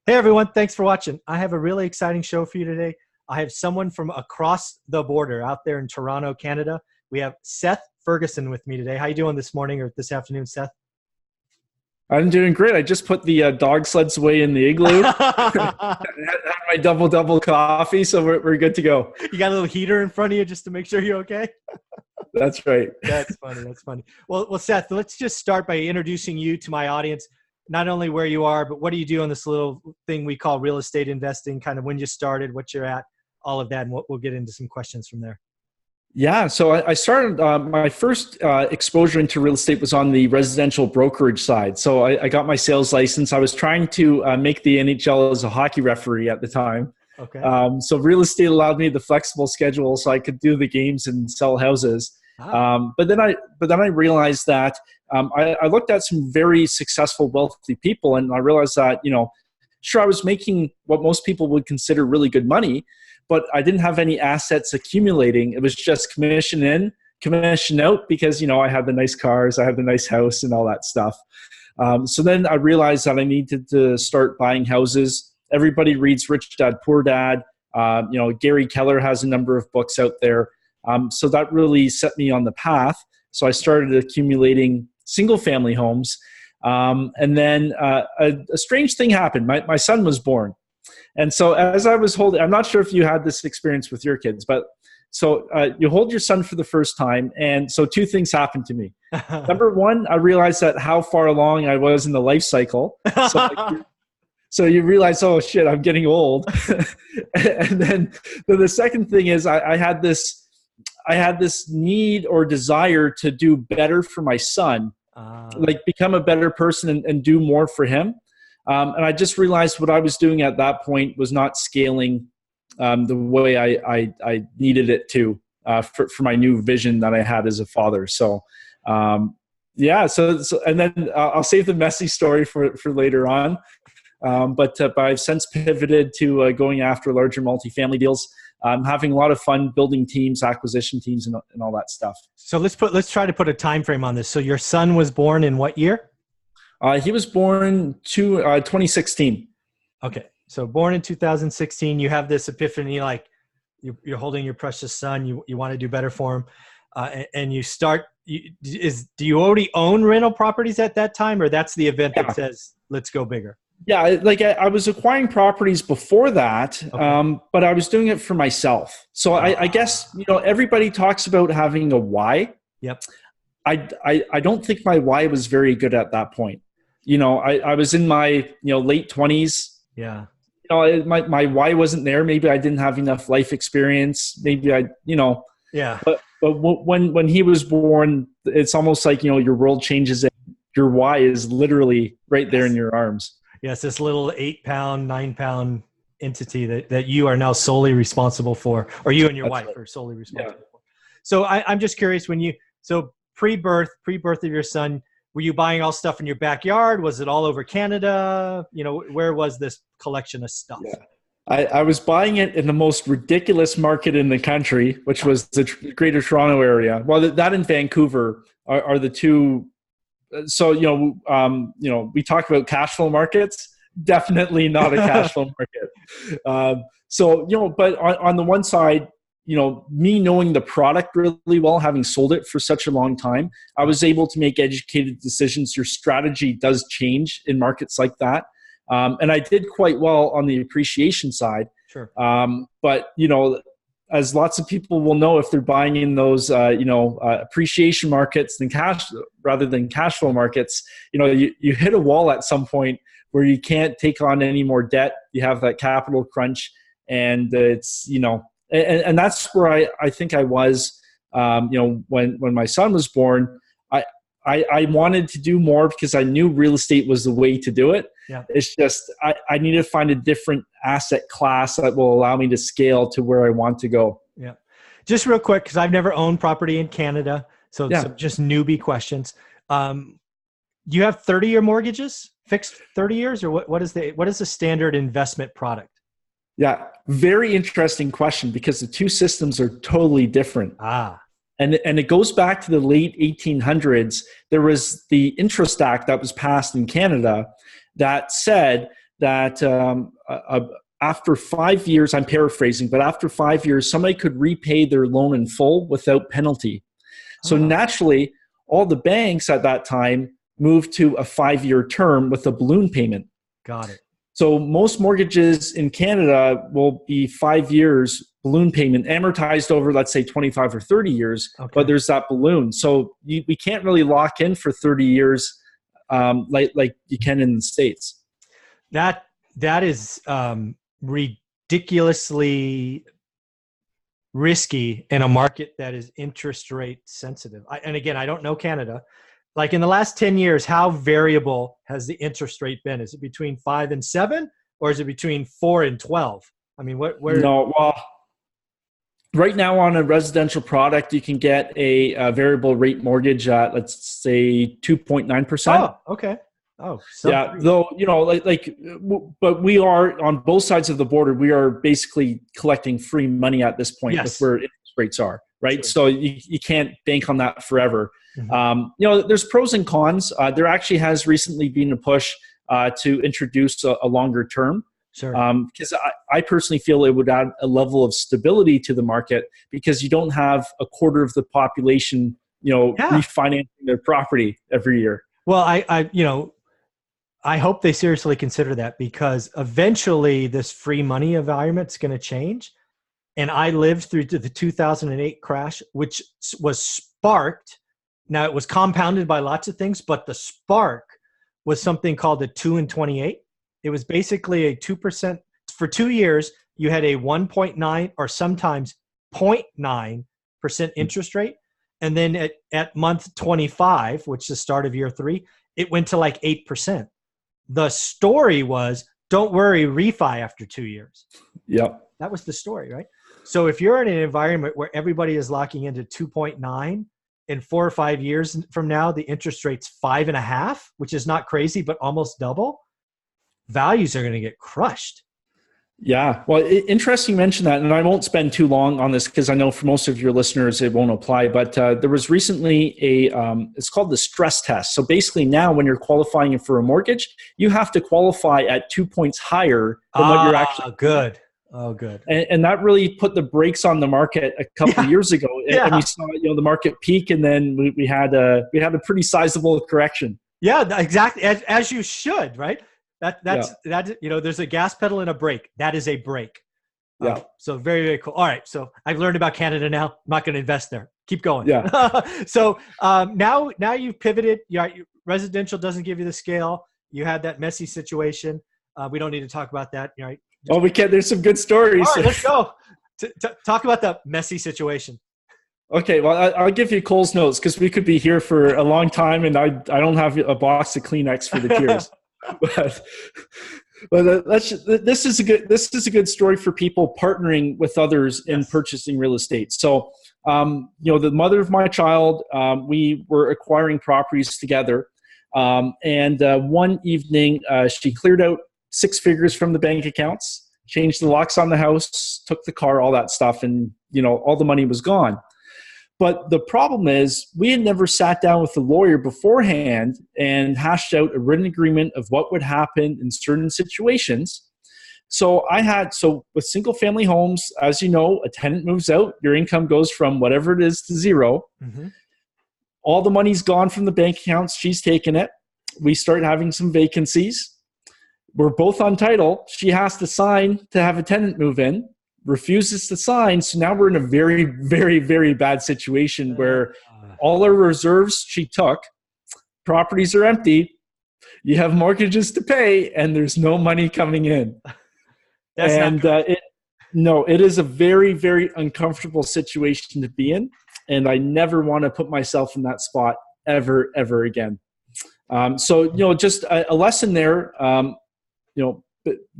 Hey everyone, thanks for watching. I have a really exciting show for you today. I have someone from across the border out there in Toronto, Canada. We have Seth Ferguson with me today. How you doing this morning or this afternoon, Seth? I'm doing great. I just put the dog sleds away in the igloo. I had my double coffee, so we're good to go. You got a little heater in front of you just to make sure you're okay? That's right. That's funny. That's funny. Well, Seth, let's just start by introducing you to my audience. Not only where you are, but what do you do on this little thing we call real estate investing, kind of when you started, what you're at, all of that, and we'll get into some questions from there. Yeah, so I started, my first exposure into real estate was on the residential brokerage side. So I got my sales license. I was trying to make the NHL as a hockey referee at the time. Okay. So real estate allowed me the flexible schedule so I could do the games and sell houses. But then I realized that I looked at some very successful, wealthy people, and I realized that, sure, I was making what most people would consider really good money, but I didn't have any assets accumulating. It was just commission in, commission out, because, I had the nice cars, I had the nice house and all that stuff. So then I realized that I needed to start buying houses. Everybody reads Rich Dad, Poor Dad. Gary Keller has a number of books out there. So that really set me on the path. So I started accumulating single family homes. And then a strange thing happened. My son was born. And so as I was holding, I'm not sure if you had this experience with your kids, but so you hold your son for the first time. And so two things happened to me. Number one, I realized that how far along I was in the life cycle. So you realize, oh shit, I'm getting old. And then the second thing is I had this need or desire to do better for my son, like become a better person and do more for him. And I just realized what I was doing at that point was not scaling the way I needed it to for my new vision that I had as a father. So yeah, so and then I'll save the messy story for later on. But I've since pivoted to going after larger multifamily deals. I'm having a lot of fun building teams, acquisition teams, and all that stuff. So let's try to put a time frame on this. So your son was born in what year? He was born 2016. Okay, so born in 2016. You have this epiphany, like you're holding your precious son. You want to do better for him, and you start. Do you already own rental properties at that time, or that's the event that says let's go bigger? Yeah, like I was acquiring properties before that, okay. But I was doing it for myself. So I guess, everybody talks about having a why. Yep. I don't think my why was very good at that point. I was in my, late 20s. Yeah. My why wasn't there. Maybe I didn't have enough life experience. Maybe Yeah. But when he was born, it's almost like, your world changes and your why is literally right there in your arms. Yes, this little 8-pound, 9-pound entity that you are now solely responsible for, or you and your wife are solely responsible for. So I'm just curious, so pre-birth of your son, were you buying all stuff in your backyard? Was it all over Canada? Where was this collection of stuff? Yeah. I was buying it in the most ridiculous market in the country, which was the Greater Toronto area. Well, that and Vancouver are the two. So, we talk about cash flow markets, definitely not a cash flow market. But on the one side, me knowing the product really well, having sold it for such a long time, I was able to make educated decisions. Your strategy does change in markets like that. And I did quite well on the appreciation side. Sure. But, as lots of people will know, if they're buying in those, appreciation markets rather than cash flow markets, you hit a wall at some point where you can't take on any more debt. You have that capital crunch, and it's, and that's where I think I was, when my son was born. I wanted to do more because I knew real estate was the way to do it. Yeah. It's just, I need to find a different asset class that will allow me to scale to where I want to go. Yeah. Just real quick, because I've never owned property in Canada. So just newbie questions. You have 30-year mortgages, fixed 30 years, or what is the standard investment product? Yeah. Very interesting question, because the two systems are totally different. And it goes back to the late 1800s. There was the Interest Act that was passed in Canada that said that after 5 years, I'm paraphrasing, but after 5 years, somebody could repay their loan in full without penalty. So naturally, all the banks at that time moved to a 5-year term with a balloon payment. Got it. So most mortgages in Canada will be 5 years balloon payment amortized over, let's say 25 or 30 years, but there's that balloon. So we can't really lock in for 30 years like you can in the States. That is ridiculously risky in a market that is interest rate sensitive. And again, I don't know Canada. Like in the last 10 years, how variable has the interest rate been? Is it between 5 and 7, or is it between 4 and 12? I mean, where? No, well, right now on a residential product, you can get a variable rate mortgage at, let's say, 2.9%. Oh, okay. Oh, yeah. Though, but we are on both sides of the border. We are basically collecting free money at this point with where interest rates are, right? Sure. So you can't bank on that forever. Mm-hmm. There's pros and cons. There actually has recently been a push to introduce a longer term. Sure. Because I personally feel it would add a level of stability to the market, because you don't have a quarter of the population, refinancing their property every year. Well, I hope they seriously consider that, because eventually this free money environment is going to change. And I lived through the 2008 crash, which was sparked. Now, it was compounded by lots of things, but the spark was something called the 2 and 28. It was basically a 2%. For 2 years, you had a 1.9 or sometimes 0.9% interest rate. And then at month 25, which is the start of year 3, it went to like 8%. The story was, don't worry, refi after 2 years. Yep. That was the story, right? So if you're in an environment where everybody is locking into 2.9, in 4 or 5 years from now, the interest rate's 5.5, which is not crazy, but almost double, values are going to get crushed. Yeah. Well, interesting you mention that, and I won't spend too long on this because I know for most of your listeners it won't apply, but there was recently it's called the stress test. So basically now when you're qualifying for a mortgage, you have to qualify at 2 points higher than what you're actually. Good. Oh, good. And that really put the brakes on the market a couple of years ago. And we saw the market peak, and then we had a pretty sizable correction. Yeah, exactly. As you should, right? That's there's a gas pedal and a brake. That is a brake. Yeah. So very, very cool. All right. So I've learned about Canada now. I'm not going to invest there. Keep going. Yeah. So now you've pivoted. Residential doesn't give you the scale. You had that messy situation. We don't need to talk about that. Right? We can. There's some good stories. All right, let's go. Talk about the messy situation. Okay, well, I'll give you Cole's notes because we could be here for a long time, and I don't have a box of Kleenex for the tears. but this is a good story for people partnering with others in purchasing real estate. So, the mother of my child, we were acquiring properties together, and one evening she cleared out 6 figures from the bank accounts, changed the locks on the house, took the car, all that stuff, and all the money was gone. But the problem is we had never sat down with the lawyer beforehand and hashed out a written agreement of what would happen in certain situations. So with single family homes, as you know, a tenant moves out, your income goes from whatever it is to 0. Mm-hmm. All the money's gone from the bank accounts. She's taken it. We start having some vacancies. We're both on title. She has to sign to have a tenant move in, refuses to sign. So now we're in a very, very, very bad situation where all our reserves she took, properties are empty, you have mortgages to pay, and there's no money coming in. It is a very, very uncomfortable situation to be in. And I never want to put myself in that spot ever, ever again. Just a lesson there.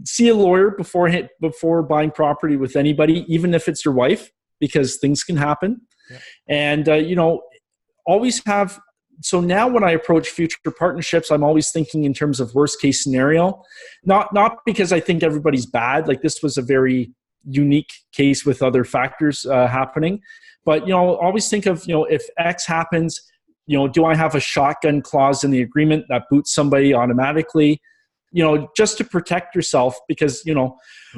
See a lawyer before buying property with anybody, even if it's your wife, because things can happen. Yeah. And, always have. So now when I approach future partnerships, I'm always thinking in terms of worst case scenario, not because I think everybody's bad. Like this was a very unique case with other factors happening, but, always think of, if X happens, do I have a shotgun clause in the agreement that boots somebody automatically? just to protect yourself, because,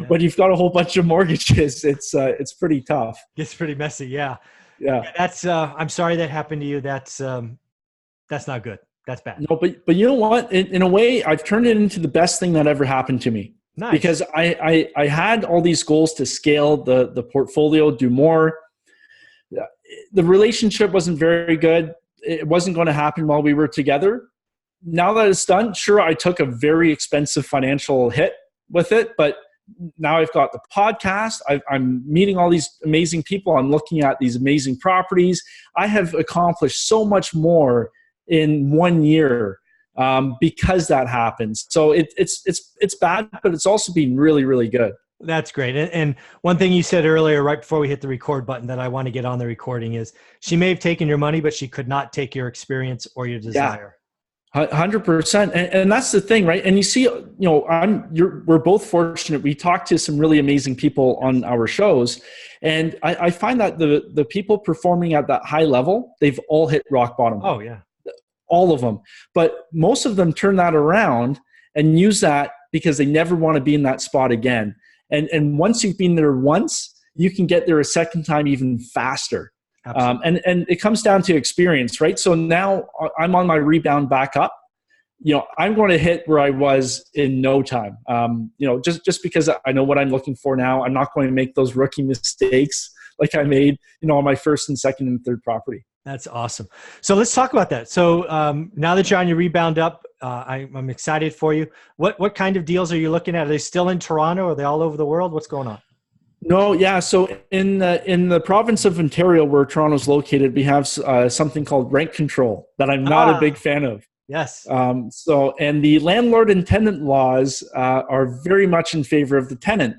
when you've got a whole bunch of mortgages, it's pretty tough. It's pretty messy. Yeah. Yeah. That's, I'm sorry that happened to you. That's not good. That's bad. No, but you know what? In a way, I've turned it into the best thing that ever happened to me. Nice. Because I had all these goals to scale the portfolio, do more. The relationship wasn't very good. It wasn't going to happen while we were together. Now that it's done, sure, I took a very expensive financial hit with it, but now I've got the podcast. I'm meeting all these amazing people. I'm looking at these amazing properties. I have accomplished so much more in 1 year because that happens. So it's bad, but it's also been really, really good. That's great. And one thing you said earlier, right before we hit the record button, that I want to get on the recording is she may have taken your money, but she could not take your experience or your desire. Yeah, 100%. And that's the thing, right? And you see, we're both fortunate. We talk to some really amazing people on our shows. And I find that the people performing at that high level, they've all hit rock bottom. Oh, yeah. All of them. But most of them turn that around and use that because they never want to be in that spot again. And once you've been there once, you can get there a second time even faster. And it comes down to experience, right? So now I'm on my rebound back up. I'm going to hit where I was in no time. Just because I know what I'm looking for now. I'm not going to make those rookie mistakes like I made, on my first and second and third property. That's awesome. So let's talk about that. So now that you're on your rebound up, I'm excited for you. What kind of deals are you looking at? Are they still in Toronto? Are they all over the world? What's going on? No, yeah. So in the province of Ontario, where Toronto's located, we have something called rent control that I'm not a big fan of. Yes. And the landlord and tenant laws are very much in favor of the tenant.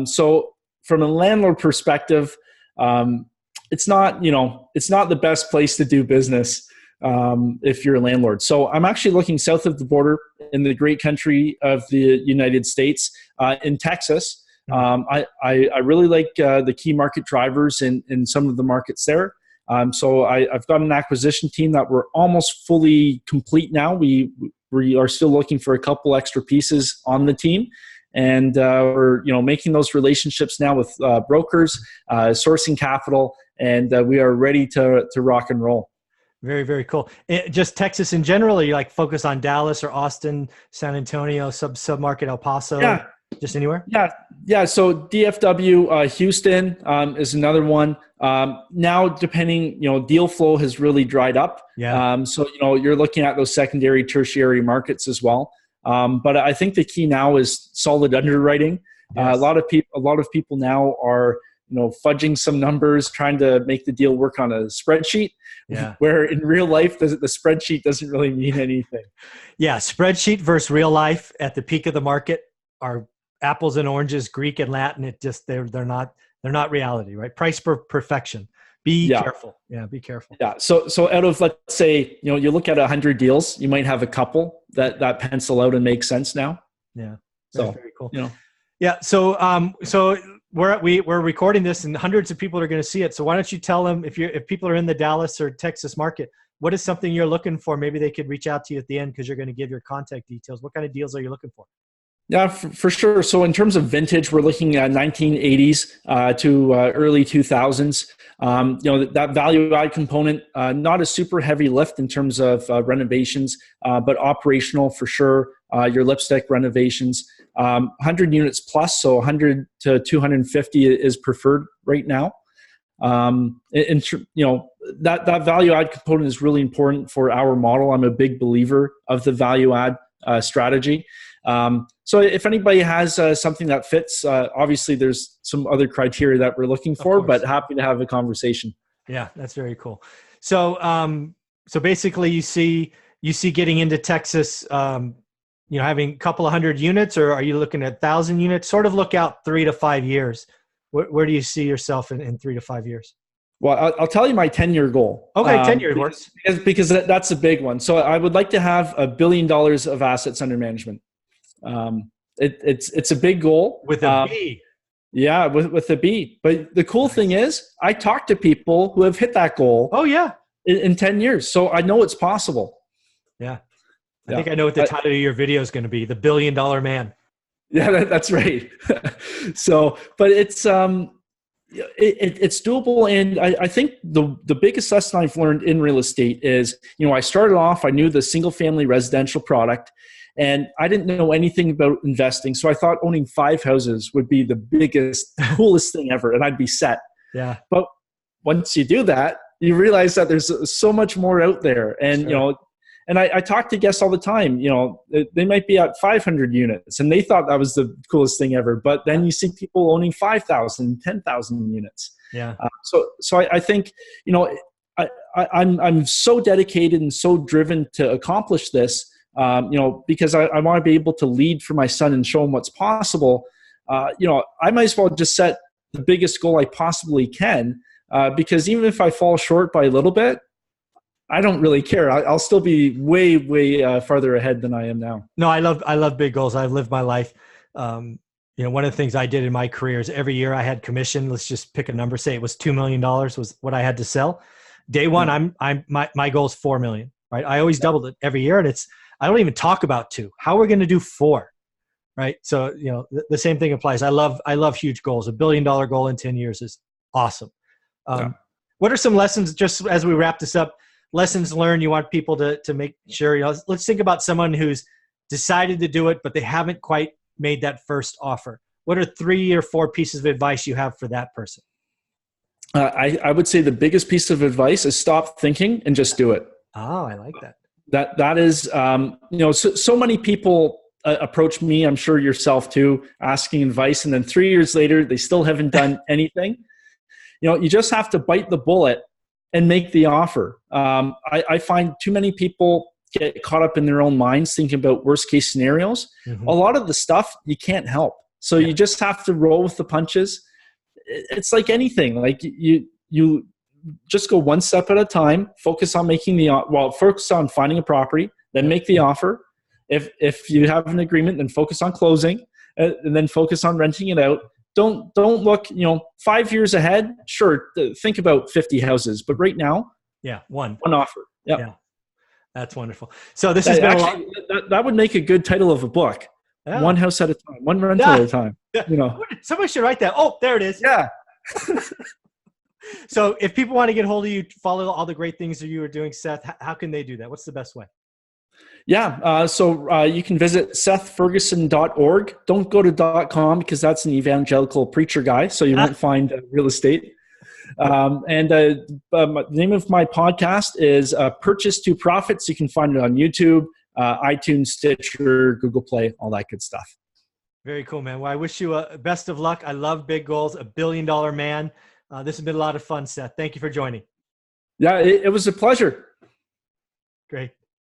So from a landlord perspective, it's not the best place to do business if you're a landlord. So I'm actually looking south of the border in the great country of the United States, in Texas. I really like the key market drivers in some of the markets there. So I've got an acquisition team that we're almost fully complete now. We are still looking for a couple extra pieces on the team. And we're making those relationships now with brokers, sourcing capital, and we are ready to rock and roll. Very, very cool. Just Texas in general, or you like focus on Dallas or Austin, San Antonio, submarket El Paso? Yeah. Just anywhere? Yeah. So DFW, Houston is another one. Now, depending, deal flow has really dried up. Yeah. So you're looking at those secondary, tertiary markets as well. But I think the key now is solid underwriting. Yes. A lot of people now are fudging some numbers, trying to make the deal work on a spreadsheet. Yeah. Where in real life, the spreadsheet doesn't really mean anything. Yeah. Spreadsheet versus real life at the peak of the market are apples and oranges, Greek and Latin. They're not reality, right? Price per perfection. Be careful. Yeah, be careful. Yeah. So out of, let's say, you look at 100 deals, you might have a couple that pencil out and make sense now. Yeah. So that's very cool. Yeah. So we're recording this, and hundreds of people are going to see it. So why don't you tell them, if people are in the Dallas or Texas market, what is something you're looking for? Maybe they could reach out to you at the end, because you're going to give your contact details. What kind of deals are you looking for? Yeah, for sure. So in terms of vintage, we're looking at 1980s to early 2000s. That value add component, not a super heavy lift in terms of renovations, but operational for sure. Your lipstick renovations, 100 units plus, so 100 to 250 is preferred right now. That value add component is really important for our model. I'm a big believer of the value add strategy. So if anybody has something that fits, obviously there's some other criteria that we're looking for, but happy to have a conversation. Yeah, that's very cool. So, so basically you see getting into Texas, having a couple of hundred units, or are you looking at 1,000 units? Sort of look out 3 to 5 years. Where do you see yourself in 3 to 5 years? Well, I'll tell you my 10-year goal. Okay, 10-year works. Because that's a big one. So I would like to have $1 billion of assets under management. It's a big goal. With a B. Yeah, with a B. But the cool thing is, I talk to people who have hit that goal. Oh, yeah. In 10 years. So I know it's possible. Yeah. I think I know what the title of your video is going to be: The $1 Billion Man. Yeah, that's right. So, but it's doable, and I think the biggest lesson I've learned in real estate is, I started off, I knew the single family residential product, and I didn't know anything about investing, so I thought owning 5 houses would be the biggest, coolest thing ever, and I'd be set. Yeah. But once you do that, you realize that there's so much more out there, and sure. And I talk to guests all the time, they might be at 500 units and they thought that was the coolest thing ever. But then you see people owning 5,000, 10,000 units. Yeah. So I think, I'm so dedicated and so driven to accomplish this, because I want to be able to lead for my son and show him what's possible. I might as well just set the biggest goal I possibly can, because even if I fall short by a little bit, I don't really care. I'll still be way, way farther ahead than I am now. No, I love big goals. I've lived my life. One of the things I did in my career is every year I had commission. Let's just pick a number. Say it was $2 million was what I had to sell. Day one, my goal is 4 million. Right? I always doubled it every year, and I don't even talk about 2. How we're going to do 4, right? So the same thing applies. I love huge goals. $1 billion goal in 10 years is awesome. What are some lessons, just as we wrap this up? Lessons learned you want people to make sure, let's think about someone who's decided to do it, but they haven't quite made that first offer. What are 3 or 4 pieces of advice you have for that person? I would say the biggest piece of advice is stop thinking and just do it. Oh, I like that. That is, so many people approach me, I'm sure yourself too, asking advice. And then 3 years later, they still haven't done anything. You just have to bite the bullet and make the offer. I find too many people get caught up in their own minds thinking about worst case scenarios. Mm-hmm. A lot of the stuff you can't help. So you just have to roll with the punches. It's like anything. Like you just go one step at a time, focus on focus on finding a property, then make the offer. If you have an agreement, then focus on closing, and then focus on renting it out. Don't look, 5 years ahead. Sure, think about 50 houses, but right now, one offer. Yep. Yeah, that's wonderful. So this has been actually, that would make a good title of a book. Yeah. One house at a time, one rental at a time. Somebody should write that. Oh, there it is. Yeah. So if people want to get hold of you, follow all the great things that you are doing, Seth, how can they do that? What's the best way? Yeah, so you can visit sethferguson.org. Don't go to .com because that's an evangelical preacher guy, so you won't find real estate. And the name of my podcast is Purchase to Profits. You can find it on YouTube, iTunes, Stitcher, Google Play, all that good stuff. Very cool, man. Well, I wish you best of luck. I love big goals, $1 billion man. This has been a lot of fun, Seth. Thank you for joining. Yeah, it was a pleasure. Great.